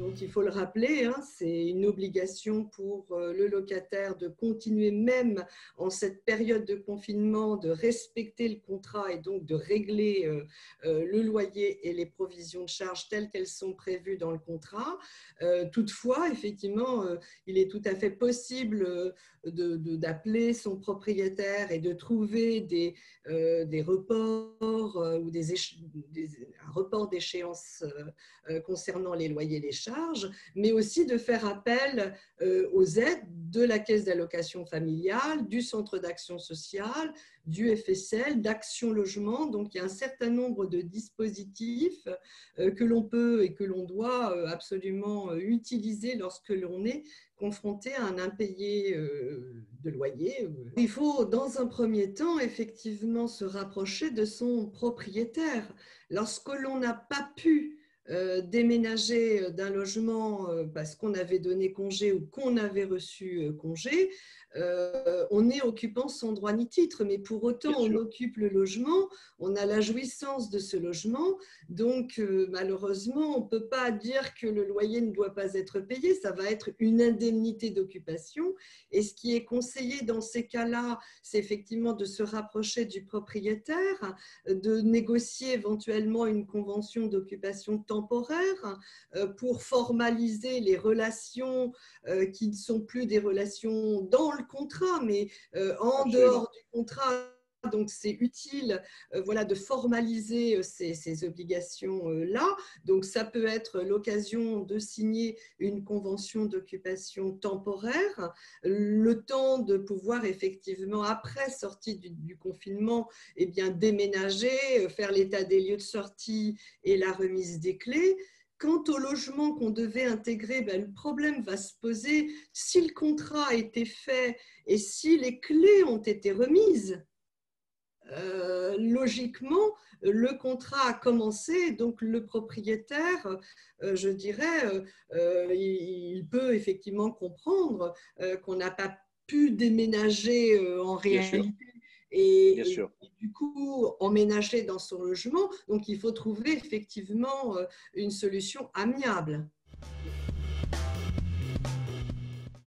Donc, il faut le rappeler, hein, c'est une obligation pour le locataire de continuer, même en cette période de confinement, de respecter le contrat et donc de régler le loyer et les provisions de charges telles qu'elles sont prévues dans le contrat. Toutefois, effectivement, il est tout à fait possible d'appeler son propriétaire et de trouver des reports ou un report d'échéance concernant les loyers et les charges, mais aussi de faire appel aux aides de la Caisse d'allocation familiale, du Centre d'action sociale, du FSL, d'Action Logement. Donc, il y a un certain nombre de dispositifs que l'on peut et que l'on doit absolument utiliser lorsque l'on est confronté à un impayé de loyer. Il faut, dans un premier temps, effectivement se rapprocher de son propriétaire. Lorsque l'on n'a pas pu déménager d'un logement parce qu'on avait donné congé ou qu'on avait reçu congé, on est occupant sans droit ni titre, mais pour autant on occupe le logement, on a la jouissance de ce logement, donc malheureusement on ne peut pas dire que le loyer ne doit pas être payé, ça va être une indemnité d'occupation, et ce qui est conseillé dans ces cas-là, c'est effectivement de se rapprocher du propriétaire, de négocier éventuellement une convention d'occupation temporaire pour formaliser les relations qui ne sont plus des relations dans le contrat, mais en dehors du contrat. Donc, c'est utile voilà, de formaliser ces obligations-là. Donc, ça peut être l'occasion de signer une convention d'occupation temporaire, le temps de pouvoir effectivement, après sortie du confinement, eh bien, déménager, faire l'état des lieux de sortie et la remise des clés. Quant au logement qu'on devait intégrer, ben, le problème va se poser si le contrat a été fait et si les clés ont été remises. Logiquement, le contrat a commencé, donc le propriétaire, je dirais, il peut effectivement comprendre qu'on n'a pas pu déménager en réalité et du coup emménager dans son logement. Donc, il faut trouver effectivement une solution amiable.